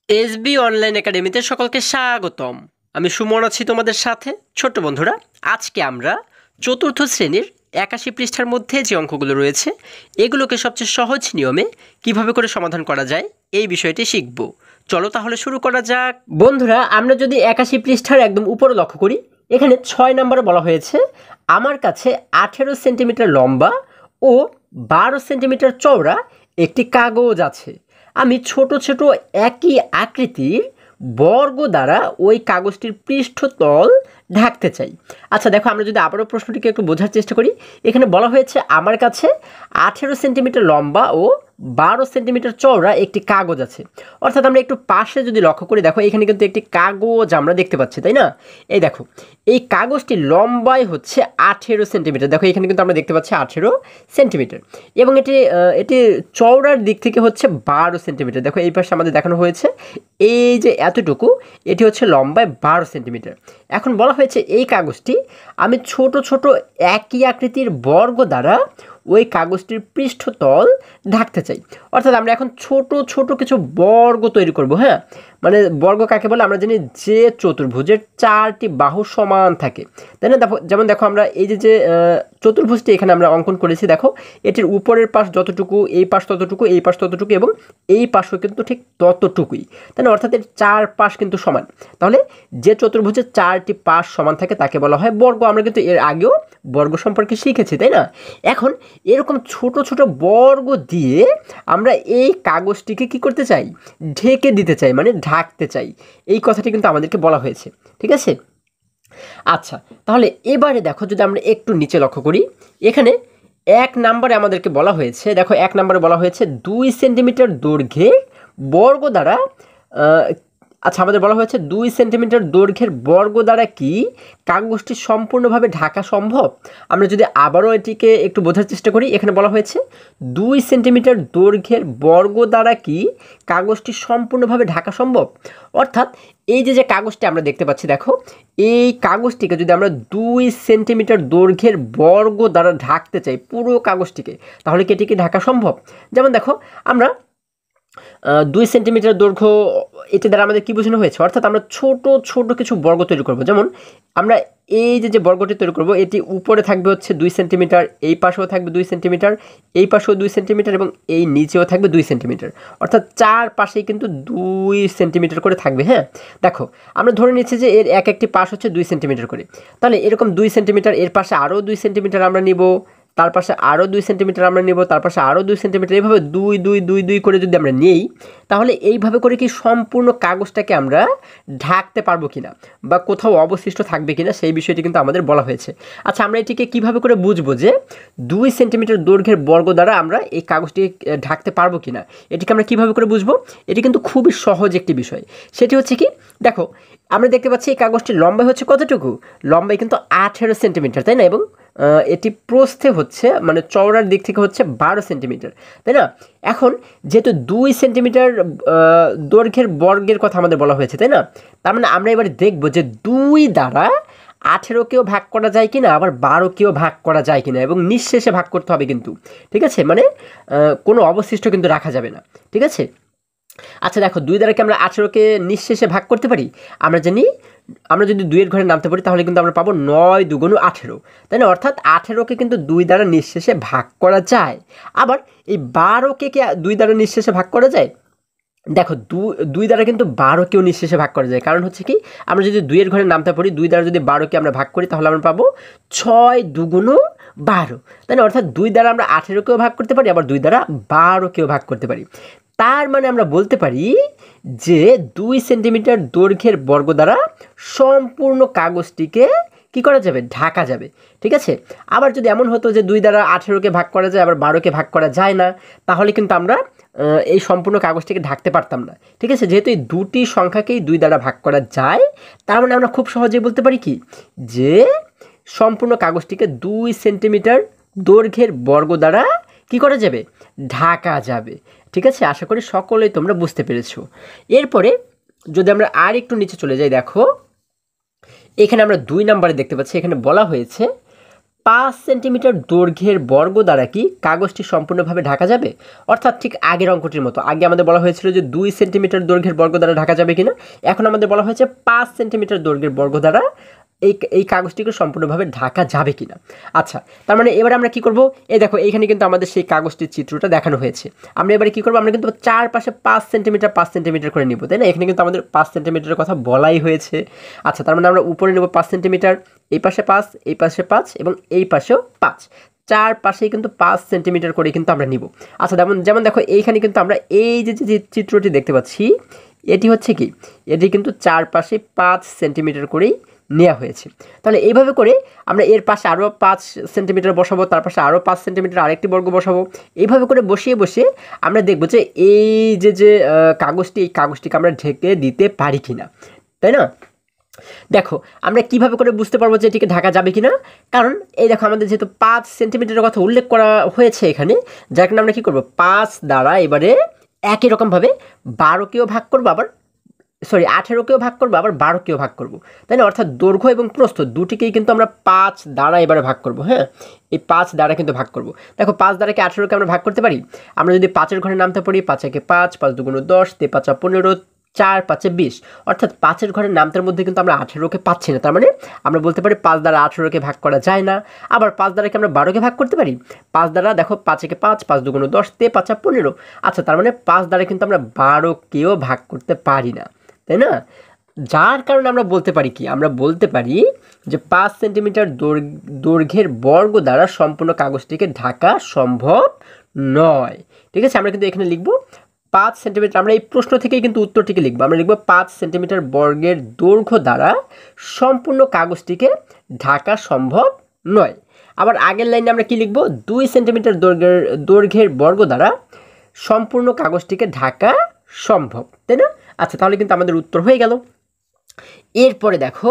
SB online একাডেমিতে সকলকে স্বাগতম। আমি সুমন আছি তোমাদের সাথে। ছোট্ট বন্ধুরা, আজকে আমরা চতুর্থ শ্রেণীর ৮১ পৃষ্ঠার মধ্যে যে অঙ্কগুলো রয়েছে এগুলোকে সবচেয়ে সহজ নিয়মে কিভাবে করে সমাধান করা যায় এই বিষয়টি শিখব। চলো তাহলে শুরু করা যাক। বন্ধুরা, আমরা যদি ৮১ পৃষ্ঠার একদম উপরে লক্ষ্য করি, এখানে ৬ নম্বরে বলা হয়েছে আমার কাছে ১৮ সেন্টিমিটার লম্বা ও ১২ সেন্টিমিটার চওড়া একটি কাগজ আছে। আমি ছোট ছোট একই আকৃতির বর্গ দ্বারা ওই কাগজটির পৃষ্ঠতল ঢাকতে চাই। আচ্ছা দেখো, আমরা যদি আবারও প্রশ্নটিকে একটু বোঝার চেষ্টা করি, এখানে বলা হয়েছে আমার কাছে ১৮ সেন্টিমিটার লম্বা ও ১২ সেন্টিমিটার চওড়া একটি কাগজ আছে। অর্থাৎ আমরা একটু পাশে যদি লক্ষ্য করি, দেখো এখানে কিন্তু একটি কাগজ আমরা দেখতে পাচ্ছি, তাই না? এই দেখো, এই কাগজটি লম্বায় হচ্ছে ১৮ সেন্টিমিটার। দেখো এখানে কিন্তু আমরা দেখতে পাচ্ছি ১৮ সেন্টিমিটার, এবং এটি চওড়ার দিক থেকে হচ্ছে ১২ সেন্টিমিটার। দেখো এই পাশে আমাদের দেখানো হয়েছে এই যে এতটুকু, এটি হচ্ছে লম্বায় ১২ সেন্টিমিটার। এখন বলা হয়েছে এই কাগজটি আমি ছোট ছোট একই আকৃতির বর্গ দ্বারা ওই কাগজটির পৃষ্ঠতল ঢাকতে চাই। অর্থাৎ আমরা এখন ছোট ছোট কিছু বর্গ তৈরি করব। হ্যাঁ, মানে বর্গ কাকে বলে আমরা জানি, যে চতুর্ভুজের ৪টি বাহু সমান থাকে, তাই না? দেখো, যেমন দেখো আমরা এই যে চতুর্ভুজটি এখানে আমরা অঙ্কন করেছি, দেখো এটির উপরের পাশ যতটুকু, এই পাশ ততটুকু, এই পাশ ততটুকু, এবং এই পাশও কিন্তু ঠিক ততটুকুই, তাই না? অর্থাৎ এর ৪ পাশ কিন্তু সমান। তাহলে যে চতুর্ভুজের ৪টি পাশ সমান থাকে তাকে বলা হয় বর্গ। আমরা কিন্তু এর আগেও বর্গ সম্পর্কে শিখেছি, তাই না? এখন এরকম ছোট ছোট বর্গ দিয়ে আমরা এই কাগজটিকে কি করতে চাই? ঢেকে দিতে চাই, মানে ঢাকতে চাই। এই কথাটি কিন্তু আমাদেরকে বলা হয়েছে, ঠিক আছে? আচ্ছা, তাহলে এবারে দেখো, যদি আমরা একটু নিচে লক্ষ্য করি, এখানে ১ নম্বরে আমাদেরকে বলা হয়েছে, দেখো ১ নম্বরে বলা হয়েছে ২ সেন্টিমিটার দৈর্ঘ্যের বর্গ দ্বারা আচ্ছা, আমাদের বলা হয়েছে ২ সেন্টিমিটার দৈর্ঘ্যের বর্গ দ্বারা কি কাগজটি সম্পূর্ণভাবে ঢাকা সম্ভব? আমরা যদি আবারও এটিকে একটু বোঝার চেষ্টা করি, এখানে বলা হয়েছে ২ সেন্টিমিটার দৈর্ঘ্যের বর্গ দ্বারা কি কাগজটি সম্পূর্ণভাবে ঢাকা সম্ভব? অর্থাৎ এই যে কাগজটি আমরা দেখতে পাচ্ছি, দেখো এই কাগজটিকে যদি আমরা ২ সেন্টিমিটার দৈর্ঘ্যের বর্গ দ্বারা ঢাকতে চাই পুরো কাগজটিকে, তাহলে কি এটিকে ঢাকা সম্ভব? যেমন দেখো, আমরা ২ সেন্টিমিটার দৈর্ঘ্য, এটি দ্বারা আমাদের কী বোঝানো হয়েছে? অর্থাৎ আমরা ছোট ছোট কিছু বর্গ তৈরি করব। যেমন আমরা এই যে বর্গটি তৈরি করব, এটি উপরে থাকবে হচ্ছে ২ সেন্টিমিটার, এই পাশেও থাকবে ২ সেন্টিমিটার, এই পাশেও ২ সেন্টিমিটার, এবং এই নিচেও থাকবে ২ সেন্টিমিটার। অর্থাৎ ৪ পাশেই কিন্তু ২ সেন্টিমিটার করে থাকবে। হ্যাঁ, দেখো আমরা ধরে নিচ্ছি যে এর এক একটি পাশ হচ্ছে ২ সেন্টিমিটার করে। তাহলে এরকম ২ সেন্টিমিটার, এর পাশে আরও ২ সেন্টিমিটার আমরা নিব, তার পাশে আরও ২ সেন্টিমিটার আমরা নেব, তার পাশে আরও ২ সেন্টিমিটার, এইভাবে ২ ২ ২ ২ করে যদি আমরা নেই, তাহলে এইভাবে করে কি সম্পূর্ণ কাগজটাকে আমরা ঢাকতে পারবো কিনা, বা কোথাও অবশিষ্ট থাকবে কিনা, সেই বিষয়টি কিন্তু আমাদের বলা হয়েছে। আচ্ছা, আমরা এটিকে কিভাবে করে বুঝবো যে ২ সেন্টিমিটার দৈর্ঘ্যের বর্গ দ্বারা আমরা এই কাগজটিকে ঢাকতে পারবো কিনা? এটিকে আমরা কিভাবে করে বুঝবো? এটি কিন্তু খুবই সহজ একটি বিষয়। সেটি হচ্ছে কি, দেখো আমরা দেখতে পাচ্ছি এই কাগজটির লম্বাই হচ্ছে কতটুকু? লম্বাই কিন্তু ১৮ সেন্টিমিটার, তাই না? এবং এটি প্রস্থে হচ্ছে, মানে চওড়ার দিক থেকে হচ্ছে ১২ সেন্টিমিটার, তাই না? এখন যেহেতু ২ সেন্টিমিটার দৈর্ঘ্যের বর্গের কথা আমাদের বলা হয়েছে, তাই না? তার মানে আমরা এবারে দেখব যে ২ দ্বারা ১৮কেও ভাগ করা যায় কিনা, আবার ১২কেও ভাগ করা যায় কিনা, এবং নিঃশেষে ভাগ করতে হবে কিন্তু, ঠিক আছে? মানে কোনো অবশিষ্ট কিন্তু রাখা যাবে না, ঠিক আছে? আচ্ছা দেখো, ২ দ্বারা কি আমরা ১৮কে নিঃশেষে ভাগ করতে পারি? আমরা জানি, আমরা যদি ২ এর ঘরে নামতে পারি তাহলে কিন্তু আমরা পাবো ৯ দুগুণ ১৮, তাই না? অর্থাৎ ১৮কে কিন্তু ২ দ্বারা নিঃশেষে ভাগ করা যায়। আবার এই ১২কে কি ২ দ্বারা নিঃশেষে ভাগ করা যায়? দেখো, ২ দ্বারা কিন্তু ১২কেও নিঃশেষে ভাগ করা যায়। কারণ হচ্ছে কি, আমরা যদি ২ এর ঘরে নামতে পারি, ২ দ্বারা যদি ১২কে আমরা ভাগ করি, তাহলে আমরা পাবো ৬ দুগুণ ১২, তাই না? অর্থাৎ ২ দ্বারা আমরা ১৮কেও ভাগ করতে পারি, আবার ২ দ্বারা ১২কেও ভাগ করতে পারি। তার মানে আমরা বলতে পারি যে ২ সেন্টিমিটার দৈর্ঘ্যের বর্গ দ্বারা সম্পূর্ণ কাগজটিকে কি করা যাবে? ঢাকা যাবে, ঠিক আছে? আবার যদি এমন হতো যে ২ দ্বারা ১৮কে ভাগ করা যায়, আবার ১২কে ভাগ করা যায় না, তাহলে কিন্তু আমরা এই সম্পূর্ণ কাগজটিকে ঢাকতে পারতাম না, ঠিক আছে? যেহেতু এই দুটি সংখ্যাকেই ২ দ্বারা ভাগ করা যায়, তার মানে আমরা খুব সহজেই বলতে পারি কি, যে সম্পূর্ণ কাগজটিকে ২ সেন্টিমিটার দৈর্ঘ্যের বর্গ দ্বারা কি করা যাবে? ঢাকা যাবে, ঠিক আছে? আশা করি সকলেই তোমরা বুঝতে পেরেছো। এরপরে যদি আমরা আর একটু নিচে চলে যাই, দেখো এখানে আমরা ২ নম্বরে দেখতে পাচ্ছি, এখানে বলা হয়েছে 5 সেন্টিমিটার দৈর্ঘ্যের বর্গ দ্বারা কি কাগজটি সম্পূর্ণভাবে ঢাকা যাবে? অর্থাৎ ঠিক আগের অঙ্কটির মতো। আগে আমাদের বলা হয়েছিল যে 2 সেন্টিমিটার দৈর্ঘ্যের বর্গ দ্বারা ঢাকা যাবে কিনা, এখন আমাদের বলা হয়েছে 5 সেন্টিমিটার দৈর্ঘ্যের বর্গ দ্বারা এই কাগজটিকে সম্পূর্ণভাবে ঢাকা যাবে কিনা। আচ্ছা, তার মানে এবার আমরা কি করব, এই দেখো এইখানে কিন্তু আমাদের সেই কাগজটির চিত্রটা দেখানো হয়েছে। আমরা এবারে কি করব, আমরা কিন্তু চারপাশে 5 সেন্টিমিটার 5 সেন্টিমিটার করে নিব, তাই না? এখানে কিন্তু আমাদের 5 সেন্টিমিটারের কথা বলাই হয়েছে। আচ্ছা, তার মানে আমরা উপরে নেব 5 সেন্টিমিটার, এই পাশে 5, এই পাশে 5 এবং এই পাশেও 5, চারপাশেই কিন্তু 5 সেন্টিমিটার করে কিন্তু আমরা নিব। আচ্ছা, যেমন দেখো এইখানে কিন্তু আমরা এই যে চিত্রটি দেখতে পাচ্ছি, এটি হচ্ছে কি, এটি কিন্তু চারপাশে 5 সেন্টিমিটার করেই নেওয়া হয়েছে। তাহলে এইভাবে করে আমরা এর পাশে আরও 5 সেন্টিমিটার বসাবো, তার পাশে আরও 5 সেন্টিমিটার আরেকটি বর্গ বসাবো। এইভাবে করে বসিয়ে বসিয়ে আমরা দেখব যে এই যে কাগজটি, এই কাগজটিকে আমরা ঢেকে দিতে পারি কিনা, তাই না? দেখো আমরা কিভাবে করে বুঝতে পারবো যে এটিকে ঢাকা যাবে কিনা, কারণ এই দেখো আমাদের যেহেতু 5 সেন্টিমিটারের কথা উল্লেখ করা হয়েছে এখানে, যার কারণে আমরা কী করবো, 5 দ্বারা এবারে একই রকমভাবে 12কেও ভাগ করবো, আবার 18কেও ভাগ করবো, আবার 12কেও ভাগ করবো, তাই না? অর্থাৎ দৈর্ঘ্য এবং প্রস্থ দুটিকেই কিন্তু আমরা 5 দ্বারা এবারে ভাগ করবো। হ্যাঁ, এই 5 দ্বারা কিন্তু ভাগ করবো। দেখো 5 দ্বারা কি 18কে আমরা ভাগ করতে পারি? আমরা যদি 5-এর ঘরে নামতে পারি, 5 একে 5, 5 দুগুণ 10, 3 5 15, 4 5 20, অর্থাৎ 5-এর ঘরের নামতার মধ্যে কিন্তু আমরা 18কে পাচ্ছি না। তার মানে আমরা বলতে পারি 5 দ্বারা 18কে ভাগ করা যায় না। আবার 5 দ্বারা কি আমরা 12কে ভাগ করতে পারি? 5 দ্বারা দেখো 5 একে 5, 5 দুগুণ 10, 3 5 15। আচ্ছা, তার মানে 5 দ্বারা কিন্তু আমরা 12কেও ভাগ করতে পারি না, তাই না? যার কারণে আমরা বলতে পারি কি, আমরা বলতে পারি যে 5 সেন্টিমিটার দৈর্ঘ্যের বর্গ দ্বারা সম্পূর্ণ কাগজটিকে ঢাকা সম্ভব নয়। ঠিক আছে, আমরা কিন্তু এখানে লিখব 5 সেন্টিমিটার, আমরা এই প্রশ্ন থেকেই কিন্তু উত্তরটিকে লিখব। আমরা লিখব 5 সেন্টিমিটার বর্গের দৈর্ঘ্য দ্বারা সম্পূর্ণ কাগজটিকে ঢাকা সম্ভব নয়। আবার আগের লাইনে আমরা কি লিখব, 2 সেন্টিমিটার দৈর্ঘ্যের বর্গ দ্বারা সম্পূর্ণ কাগজটিকে ঢাকা সম্ভব, তাই না? আচ্ছা, তাহলে কিন্তু আমাদের উত্তর হয়ে গেল। এরপরে দেখো,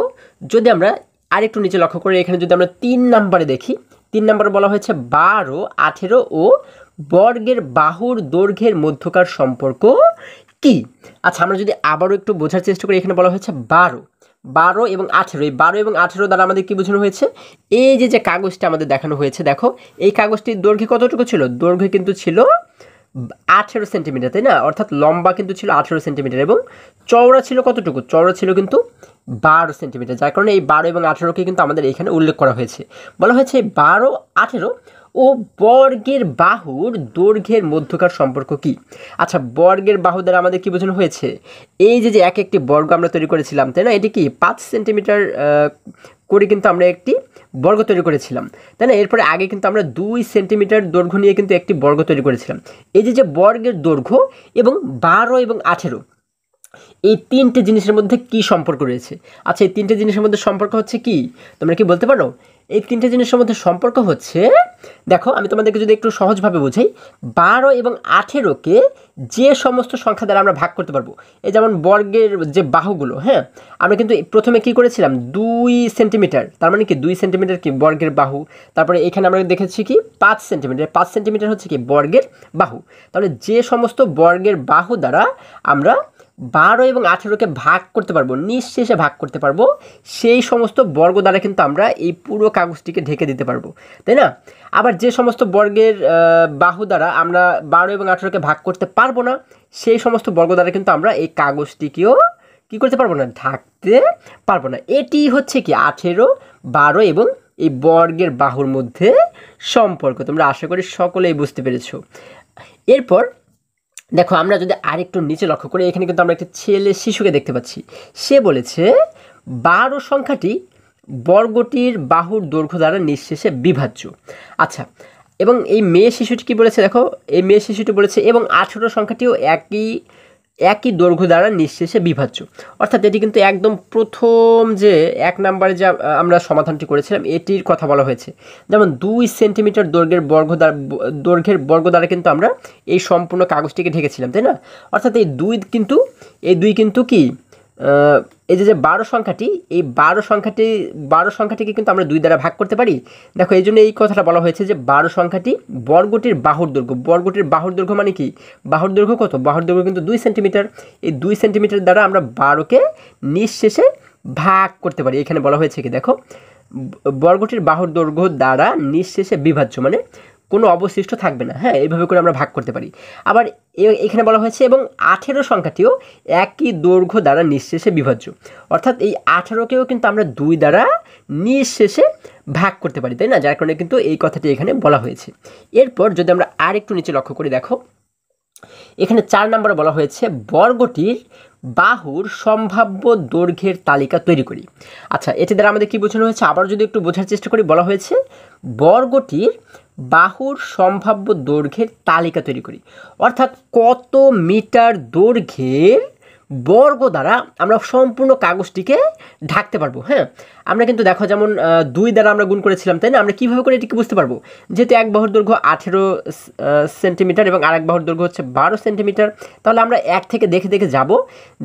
যদি আমরা আরেকটু নিচে লক্ষ্য করে এখানে যদি আমরা 3 নম্বরে দেখি, 3 নম্বরে বলা হয়েছে 12, 18 ও বর্গের বাহুর দৈর্ঘ্যের মধ্যকার সম্পর্ক কি? আচ্ছা, আমরা যদি আবারও একটু বোঝার চেষ্টা করি, এখানে বলা হয়েছে 12 এবং 18, এই 12 এবং 18 দ্বারা আমাদের কি বোঝানো হয়েছে, এই যে কাগজটা আমাদের দেখানো হয়েছে, দেখো এই কাগজটির দৈর্ঘ্য কতটুকু ছিল, দৈর্ঘ্য কিন্তু ছিল 18 সেন্টিমিটার, তাই না? অর্থাৎ লম্বা কিন্তু ছিল 18 সেন্টিমিটার এবং চওড়া ছিল কতটুকু, চওড়া ছিল কিন্তু 12 সেন্টিমিটার। যার কারণে এই 12 এবং 18কে কিন্তু আমাদের এখানে উল্লেখ করা হয়েছে। বলা হয়েছে 12, 18 ও বর্গের বাহুর দৈর্ঘ্যের মধ্যকার সম্পর্ক কি? আচ্ছা, বর্গের বাহু দ্বারা আমাদের কি বোঝানো হয়েছে, এই যে এক একটি বর্গ আমরা তৈরি করেছিলাম, তাই না? এটি কি 5 সেন্টিমিটার করে কিন্তু আমরা একটি বর্গ তৈরি করেছিলাম, তাই না? এরপরে আগে কিন্তু আমরা 2 সেন্টিমিটার দৈর্ঘ্য নিয়ে কিন্তু একটি বর্গ তৈরি করেছিলাম। এই যে বর্গের দৈর্ঘ্য এবং 12 এবং 18, এই 3টে জিনিসের মধ্যে কি সম্পর্ক রয়েছে? আচ্ছা, এই 3টে জিনিসের মধ্যে সম্পর্ক হচ্ছে কি, তোমরা কি বলতে পারো? এই 3টে জিনিসের মধ্যে সম্পর্ক হচ্ছে, দেখো আমি তোমাদেরকে যদি একটু সহজভাবে বোঝাই, 12 এবং 18কে যে সমস্ত সংখ্যা দ্বারা আমরা ভাগ করতে পারবো, এই যেমন বর্গের যে বাহুগুলো, হ্যাঁ, আমরা কিন্তু প্রথমে কি করেছিলাম, 2 সেন্টিমিটার, তার মানে কি 2 সেন্টিমিটার কি বর্গের বাহু, তারপরে এখানে আমরা দেখেছি কি 5 সেন্টিমিটার, 5 সেন্টিমিটার হচ্ছে কি বর্গের বাহু। তাহলে যে সমস্ত বর্গের বাহু দ্বারা আমরা 12 এবং 18কে ভাগ করতে পারবো, নিঃশেষে ভাগ করতে পারবো, সেই সমস্ত বর্গ দ্বারা কিন্তু আমরা এই পুরো কাগজটিকে ঢেকে দিতে পারবো, তাই না? আবার যে সমস্ত বর্গের বাহু দ্বারা আমরা 12 এবং 18কে ভাগ করতে পারবো না, সেই সমস্ত বর্গ দ্বারা কিন্তু আমরা এই কাগজটিকেও কী করতে পারবো না, ঢাকতে পারবো না। এটি হচ্ছে কি 18, 12 এবং এই বর্গের বাহুর মধ্যে সম্পর্ক। তোমরা আশা করি সকলেই বুঝতে পেরেছো। এরপর দেখো, আমরা যদি আরেকটু নিচে লক্ষ্য করি, এখানে কিন্তু আমরা একটা শিশুকে দেখতে পাচ্ছি। সে বলেছে 12 সংখ্যাটি বর্গটির বাহুর দৈর্ঘ্য দ্বারা নিঃশেষে বিভাজ্য। আচ্ছা, এবং এই মেয়ে শিশুটি কি বলেছে, দেখো এই মেয়ে শিশুটি বলেছে এবং 18 সংখ্যাটিও একই দৈর্ঘ্য দ্বারা নিঃশেষে বিভাজ্য। অর্থাৎ এটি কিন্তু একদম প্রথম যে 1 নম্বরে যা আমরা সমাধানটি করেছিলাম এটির কথা বলা হয়েছে। যেমন 2 সেন্টিমিটার দৈর্ঘ্যের বর্গ দ্বারা কিন্তু আমরা এই সম্পূর্ণ কাগজটিকে ঢেকেছিলাম, তাই না? অর্থাৎ এই দুই কিন্তু কি এই যে 12 সংখ্যাটি, এই 12 সংখ্যাটিকে কিন্তু আমরা 2 দ্বারা ভাগ করতে পারি। দেখো এই জন্য এই কথাটা বলা হয়েছে যে 12 সংখ্যাটি বর্গটির বাহুর দৈর্ঘ্য মানে কি, বাহুর দৈর্ঘ্য কত, বাহুর দৈর্ঘ্য কিন্তু 2 সেন্টিমিটার। এই 2 সেন্টিমিটার দ্বারা আমরা 12কে নিঃশেষে ভাগ করতে পারি। এখানে বলা হয়েছে কি, দেখো বর্গটির বাহুর দৈর্ঘ্য দ্বারা নিঃশেষে বিভাজ্য, মানে কোনো অবশিষ্ট থাকবে না। হ্যাঁ, এইভাবে করে আমরা ভাগ করতে পারি। আবার এখানে বলা হয়েছে এবং 18 সংখ্যাটিও একই দৈর্ঘ্য দ্বারা নিঃশেষে বিভাজ্য, অর্থাৎ এই 18কেও কিন্তু আমরা 2 দ্বারা নিঃশেষে ভাগ করতে পারি, তাই না? যার কারণে কিন্তু এই কথাটি এখানে বলা হয়েছে। এরপর যদি আমরা আর একটু নিচে লক্ষ্য করি, দেখো এখানে 4 নম্বরে বলা হয়েছে বর্গটির বাহুর সম্ভাব্য দৈর্ঘ্যের তালিকা তৈরি করি। আচ্ছা, এটি দ্বারা আমাদের কি বোঝানো হয়েছে? আবার যদি একটু বোঝার চেষ্টা করি, বলা হয়েছে বর্গটির বাহুর সম্ভাব্য দৈর্ঘ্যের তালিকা তৈরি করি, অর্থাৎ কত মিটার দৈর্ঘ্যের বর্গ দ্বারা আমরা সম্পূর্ণ কাগজটিকে ঢাকতে পারবো। হ্যাঁ, আমরা কিন্তু দেখো যেমন 2 দ্বারা আমরা গুণ করেছিলাম, তাই না? আমরা কীভাবে করে এটিকে বুঝতে পারবো? যেহেতু এক বাহুর দৈর্ঘ্য 18 সেন্টিমিটার এবং আরেক বাহুর দৈর্ঘ্য হচ্ছে 12 সেন্টিমিটার, তাহলে আমরা এক থেকে দেখে দেখে যাব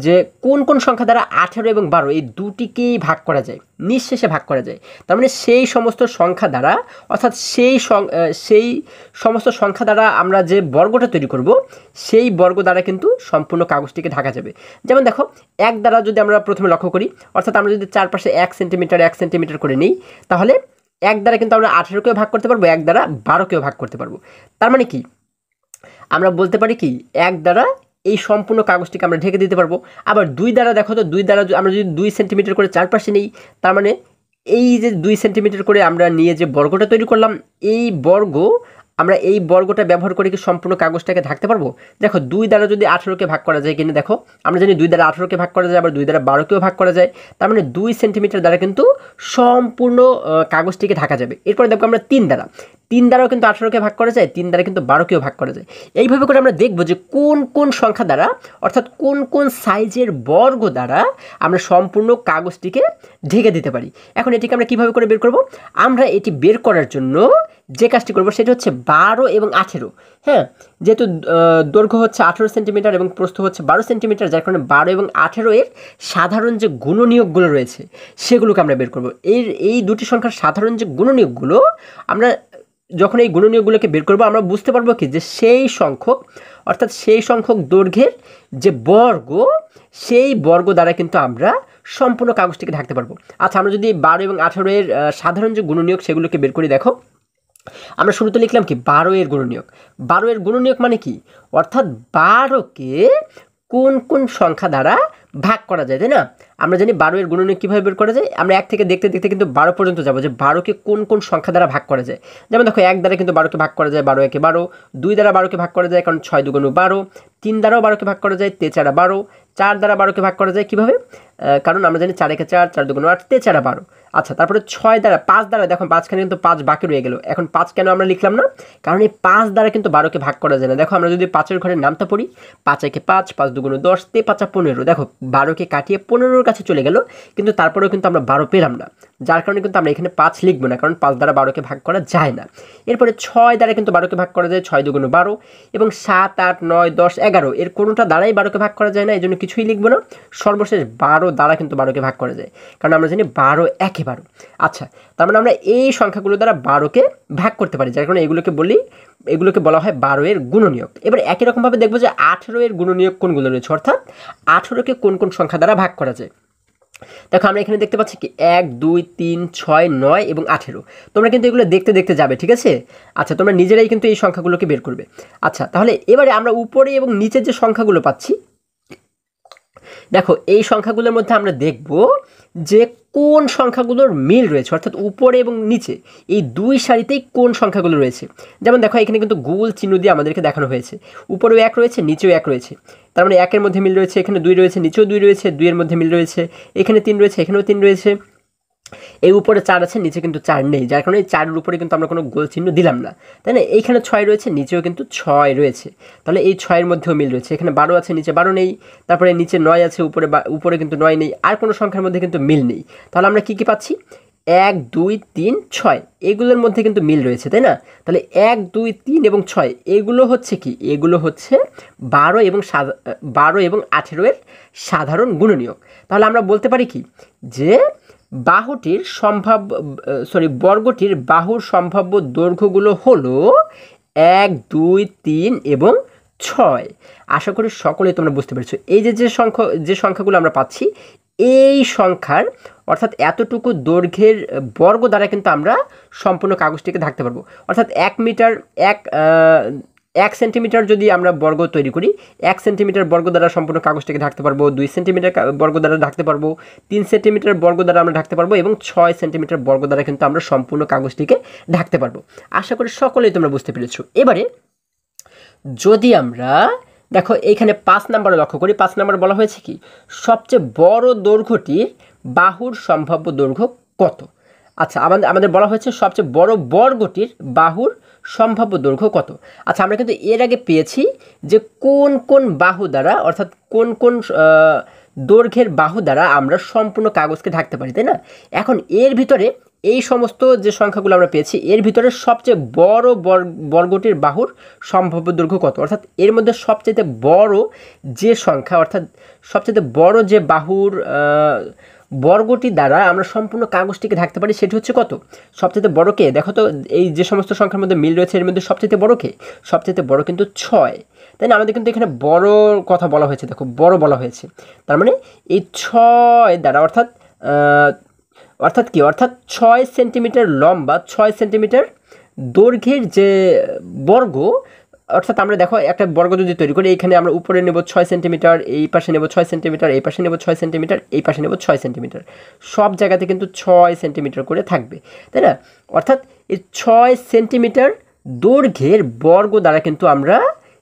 যে কোন কোন সংখ্যা দ্বারা 18 এবং 12 এই দুটিকেই ভাগ করা যায়, নিঃশেষে ভাগ করা যায়। তার মানে সেই সমস্ত সংখ্যা দ্বারা, অর্থাৎ সেই সমস্ত সংখ্যা দ্বারা আমরা যে বর্গটা তৈরি করব, সেই বর্গ দ্বারা কিন্তু সম্পূর্ণ কাগজটিকে ঢাকা যাবে। যেমন দেখো, এক দ্বারা যদি আমরা প্রথমে লক্ষ্য করি, অর্থাৎ আমরা যদি চারপাশে 1 সেন্টিমিটার করে নিই, তাহলে এক দ্বারা কিন্তু আমরা 18কেও ভাগ করতে পারবো, এক দ্বারা 12কেও ভাগ করতে পারবো। তার মানে কি আমরা বলতে পারি কি এক দ্বারা এই সম্পূর্ণ কাগজটিকে আমরা ঢেকে দিতে পারবো। আবার 2 দ্বারা দেখো তো, 2 দ্বারা আমরা যদি 2 সেন্টিমিটার করে চারপাশে নিই, তার মানে এই যে 2 সেন্টিমিটার করে আমরা নিয়ে যে বর্গটা তৈরি করলাম, এই বর্গটা ব্যবহার করে কি সম্পূর্ণ কাগজটাকে ঢাকতে পারবো? দেখো 2 দ্বারা যদি 18কে ভাগ করা যায় কিনা, দেখো আমরা জানি 2 দ্বারা 18কে ভাগ করা যায়, আবার 2 দ্বারা 12কেও ভাগ করা যায়। তার মানে 2 সেন্টিমিটার দ্বারা কিন্তু সম্পূর্ণ কাগজটিকে ঢাকা যাবে। এরপরে দেখো আমরা 3 দ্বারাও কিন্তু 18কে ভাগ করা যায়, 3 দ্বারা কিন্তু 12কেও ভাগ করা যায়। এইভাবে করে আমরা দেখব যে কোন কোন সংখ্যা দ্বারা, অর্থাৎ কোন কোন সাইজের বর্গ দ্বারা আমরা সম্পূর্ণ কাগজটিকে ঢেকে দিতে পারি। এখন এটিকে আমরা কীভাবে করে বের করব? আমরা এটি বের করার জন্য যে কাজটি করবো সেটা হচ্ছে 12 এবং 18। হ্যাঁ, যেহেতু দৈর্ঘ্য হচ্ছে 18 সেন্টিমিটার এবং প্রস্থ হচ্ছে 12 সেন্টিমিটার, যার কারণে 12 এবং 18 এর সাধারণ যে গুণনীয়কগুলো রয়েছে সেগুলোকে আমরা বের করব। এই দুটি সংখ্যার সাধারণ যে গুণনীয়কগুলো, আমরা যখন এই গুণনীয়কগুলোকে বের করবো, আমরা বুঝতে পারবো কি যে সেই সংখ্যক দৈর্ঘ্যের যে বর্গ, সেই বর্গ দ্বারা কিন্তু আমরা সম্পূর্ণ কাগজটিকে ঢাকতে পারবো। আচ্ছা, আমরা যদি 12 এবং 18 এর সাধারণ যে গুণনীয়ক সেগুলোকে বের করি, দেখো আমরা শুরুতে লিখলাম কি 12 এর গুণনীয়ক। 12 এর গুণনীয়ক মানে কি? অর্থাৎ 12কে কোন কোন সংখ্যা দ্বারা ভাগ করা যায়, তাই না? আমরা জানি 12 এর গুণনীয়ক কীভাবে বের করা যায়। আমরা 1 থেকে দেখতে দেখতে কিন্তু 12 পর্যন্ত যাবো, যে 12কে কোন কোন সংখ্যা দ্বারা ভাগ করা যায়। যেমন দেখো 1 দ্বারা কিন্তু 12কে ভাগ করা যায়, 12 একে 12। 2 দ্বারা 12কে ভাগ করা যায়, কারণ 6 2 12। 3 দ্বারাও 12কে ভাগ করা যায়, 3 4 12। 4 দ্বারা 12কে ভাগ করা যায় কীভাবে? কারণ আমরা জানি 4 একে 4, 4 2 8, 3 4 12। আচ্ছা, তারপরে 5 দ্বারা দেখো 5খানে কিন্তু 5 বাকি রয়ে গেল। এখন 5 কেন আমরা লিখলাম না? কারণ এই 5 দ্বারা কিন্তু 12কে ভাগ করা যায় না। দেখো আমরা যদি 5 এর ঘরের নামটা পড়ি, 5 একে 5, 5 2 10, 3 5 15। দেখো 12কে কাটিয়ে 15-র কাছে চলে গেল, কিন্তু তারপরেও কিন্তু আমরা 12 পেলাম না, যার কারণে কিন্তু আমরা এখানে 5 লিখবো না, কারণ 5 দ্বারা 12কে ভাগ করা যায় না। এরপরে 6 দ্বারা কিন্তু 12কে ভাগ করা যায়, 6 2 12। এবং 7 8 9 10 11 এর কোনোটা দ্বারাই 12কে ভাগ করা যায় না, এই জন্য কিছুই লিখবো না। সর্বশেষ 12 দ্বারা কিন্তু 12কে ভাগ করা যায়, কারণ আমরা জানি 12 একে 12। আচ্ছা, তার মানে আমরা এই সংখ্যাগুলো দ্বারা 12কে ভাগ করতে পারি, যার কারণে এগুলোকে বলা হয় 12 এর গুণনীয়ক। এবার একই রকমভাবে দেখবো যে 18 এর গুণনীয়ক কোনগুলো রয়েছে, অর্থাৎ 18কে কোন কোন সংখ্যা দ্বারা ভাগ করা যায়। দেখো আমরা এখানে দেখতে পাচ্ছি কি 1 2 3 6 9 এবং 18। তোমরা কিন্তু এগুলো দেখতে দেখতে যাবে, ঠিক আছে? আচ্ছা, তোমরা নিজেরাই কিন্তু এই সংখ্যাগুলোকে বের করবে। আচ্ছা, তাহলে এবারে আমরা উপরে এবং নিচের যে সংখ্যাগুলো পাচ্ছি, দেখো এই সংখ্যাগুলোর মধ্যে আমরা দেখব যে কোন সংখ্যাগুলোর মিল রয়েছে, অর্থাৎ উপরে এবং নিচে এই দুই সারিতেই কোন সংখ্যাগুলো রয়েছে। যেমন দেখো এখানে কিন্তু গোল চিহ্ন দিয়ে আমাদেরকে দেখানো হয়েছে, উপরেও 1 রয়েছে, নিচেও 1 রয়েছে। তার মানে 1 এর মধ্যে মিল রয়েছে, এখানে 2 রয়েছে, নিচেও 2 রয়েছে, 2 এর মধ্যে মিল রয়েছে, এখানে 3 রয়েছে, এখানেও 3 রয়েছে। এই উপরে 4 আছে, নিচে কিন্তু 4 নেই, যার কারণে এই 4 এর উপরে কিন্তু আমরা কোনো গোল চিহ্ন দিলাম না, তাই না? এইখানে 6 রয়েছে, নিচেও কিন্তু 6 রয়েছে, তাহলে এই 6 এর মধ্যেও মিল রয়েছে। এখানে 12 আছে, নিচে 12 নেই, তারপরে নিচে 9 আছে, উপরে কিন্তু 9 নেই, আর কোনো সংখ্যার মধ্যে কিন্তু মিল নেই। তাহলে আমরা কি পাচ্ছি? 1 2 3 6 এগুলোর মধ্যে কিন্তু মিল রয়েছে, তাই না? তাহলে 1 2 3 এবং 6 এগুলো হচ্ছে কি? এগুলো হচ্ছে 12 এবং 18 এর সাধারণ গুণনীয়ক। তাহলে আমরা বলতে পারি কি যে বর্গটির বাহুর সম্ভাব্য দৈর্ঘ্যগুলো হলো 1 2 3 এবং 6। আশা করি সকলেই তোমরা বুঝতে পেরেছো। এই যে সংখ্যাগুলো আমরা পাচ্ছি, এই সংখ্যার অর্থাৎ এতটুকু দৈর্ঘ্যের বর্গ দ্বারা কিন্তু আমরা সম্পূর্ণ কাগজটিকে ঢাকতে পারবো। অর্থাৎ 1 সেন্টিমিটার যদি আমরা বর্গ তৈরি করি, 1 সেন্টিমিটার বর্গ দ্বারা সম্পূর্ণ কাগজটিকে ঢাকতে পারবো, 2 সেন্টিমিটার বর্গ দ্বারা ঢাকতে পারবো, 3 সেন্টিমিটার বর্গ দ্বারা আমরা ঢাকতে পারবো এবং 6 সেন্টিমিটার বর্গ দ্বারা কিন্তু আমরা সম্পূর্ণ কাগজটিকে ঢাকতে পারবো। আশা করি সকলেই তোমরা বুঝতে পেরেছো। এবারে যদি আমরা দেখো এইখানে 5 নম্বরে লক্ষ্য করি, 5 নম্বরে বলা হয়েছে কি, সবচেয়ে বড় দৈর্ঘ্যটির বাহুর সম্ভাব্য দৈর্ঘ্য কত। আচ্ছা, আমাদের বলা হয়েছে সবচেয়ে বড় বর্গটির বাহুর সম্ভাব্য দৈর্ঘ্য কত। আচ্ছা, আমরা কিন্তু এর আগে পেয়েছি যে কোন কোন বাহু দ্বারা, অর্থাৎ কোন কোন দৈর্ঘ্যের বাহু দ্বারা আমরা সম্পূর্ণ কাগজকে ঢাকতে পারি, তাই না? এখন এর ভিতরে এই সমস্ত যে সংখ্যাগুলো আমরা পেয়েছি এর ভিতরে সবচেয়ে বড় বর্গটির বাহুর সম্ভাব্য দৈর্ঘ্য কত, অর্থাৎ এর মধ্যে সবচেয়ে বড় যে সংখ্যা, অর্থাৎ সবচেয়ে বড় যে বাহুর বর্গটি দ্বারা আমরা সম্পূর্ণ কাগজটিকে ঢাকতে পারি সেটি হচ্ছে কত। সবচেয়ে বড় কে? দেখো তো এই যে সমস্ত সংখ্যার মধ্যে মিল রয়েছে এর মধ্যে সবচেয়ে বড় কে? সবচেয়ে বড় কিন্তু 6, তাই না? আমাদের কিন্তু এখানে বড় কথা বলা হয়েছে, দেখো বড় বলা হয়েছে, তার মানে এই 6 দ্বারা অর্থাৎ কি, অর্থাৎ 6 সেন্টিমিটার লম্বা, 6 সেন্টিমিটার দৈর্ঘ্যের যে বর্গ, অর্থাৎ আমরা দেখো একটা বর্গ যদি তৈরি করি, এইখানে আমরা উপরে নেব 6 সেন্টিমিটার, এই পাশে নেব 6 সেন্টিমিটার, এই পাশে নেব 6 সেন্টিমিটার, এই পাশে নেব 6 সেন্টিমিটার, সব জায়গাতে কিন্তু 6 সেন্টিমিটার করে থাকবে, তাই না? অর্থাৎ এই 6 সেন্টিমিটার দৈর্ঘ্যের বর্গ দ্বারা কিন্তু আমরা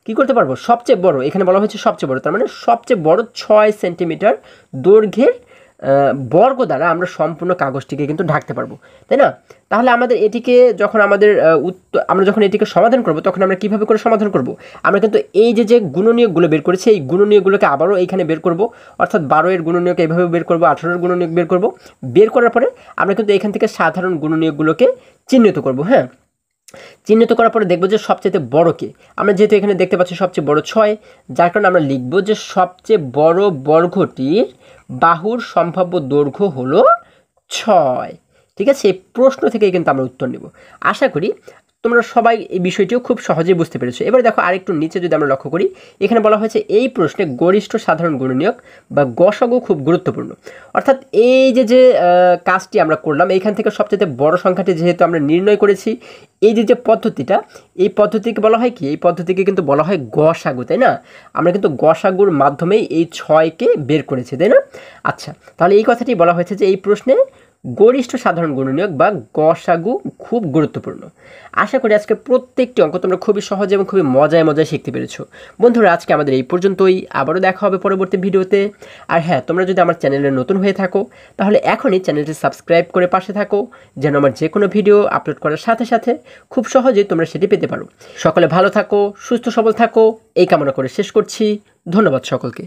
কি করতে পারবো, সবচেয়ে বড়, এখানে বলা হয়েছে সবচেয়ে বড়, তার মানে সবচেয়ে বড় 6 সেন্টিমিটার দৈর্ঘ্যের বর্গ দ্বারা আমরা সম্পূর্ণ কাগজটিকে কিন্তু ঢাকতে পারবো, তাই না? তাহলে আমাদের এটিকে যখন আমরা যখন এটিকে সমাধান করব তখন আমরা কিভাবে করে সমাধান করব? আমরা কিন্তু এই যে গুণনীয়কগুলো বের করেছি এই গুণনীয়কগুলোকে আবারও এইখানে বের করব, অর্থাৎ 12 এর গুণনীয়ক এইভাবে বের করব, 18 এর গুণনীয়ক বের করব। বের করার পরে আমরা কিন্তু এখান থেকে সাধারণ গুণনীয়কগুলোকে চিহ্নিত করব। হ্যাঁ, চিহ্নিত করার পরে দেখব যে সবচেয়ে বড় কে। আমরা যেহেতু এখানে দেখতে পাচ্ছি সবচেয়ে বড় 6, যার কারণে আমরা লিখব যে সবচেয়ে বড় বর্গটির বাহুর সম্ভাব্য দৈর্ঘ্য হলো 6। ঠিক আছে, এই প্রশ্ন থেকেই কিন্তু আমরা উত্তর নেব। আশা করি তোমরা সবাই এই বিষয়টিও খুব সহজেই বুঝতে পেরেছো। এবার দেখো আরেকটু নিচে যদি আমরা লক্ষ্য করি, এখানে বলা হয়েছে এই প্রশ্নে গরিষ্ঠ সাধারণ গুণনীয়ক বা গসাগু খুব গুরুত্বপূর্ণ। অর্থাৎ এই যে কাজটি আমরা করলাম, এইখান থেকে সবচেয়ে বড় সংখ্যাটি যেহেতু আমরা নির্ণয় করেছি, এই যে পদ্ধতিটা, এই পদ্ধতিকে বলা হয় কি, এই পদ্ধতিকে কিন্তু বলা হয় গসাগু, তাই না? আমরা কিন্তু গসাগুর মাধ্যমেই এই 6কে বের করেছি, তাই না? আচ্ছা, তাহলে এই কথাটি বলা হয়েছে যে এই প্রশ্নে গরিষ্ঠ সাধারণ গুণনীয়ক বা গসাগু খুব গুরুত্বপূর্ণ। আশা করি আজকে প্রত্যেকটি অঙ্ক তোমরা খুবই সহজ এবং খুবই মজায় শিখতে পেরেছো। বন্ধুরা, আজকে আমাদের এই পর্যন্তই, আবারও দেখা হবে পরবর্তী ভিডিওতে। আর হ্যাঁ, তোমরা যদি আমার চ্যানেলে নতুন হয়ে থাকো তাহলে এখনই চ্যানেলটি সাবস্ক্রাইব করে পাশে থাকো, যেন আমার যে কোনো ভিডিও আপলোড করার সাথে সাথে খুব সহজেই তোমরা সেটি পেতে পারো। সকলে ভালো থাকো, সুস্থ সবল থাকো, এই কামনা করে শেষ করছি। ধন্যবাদ সকলকে।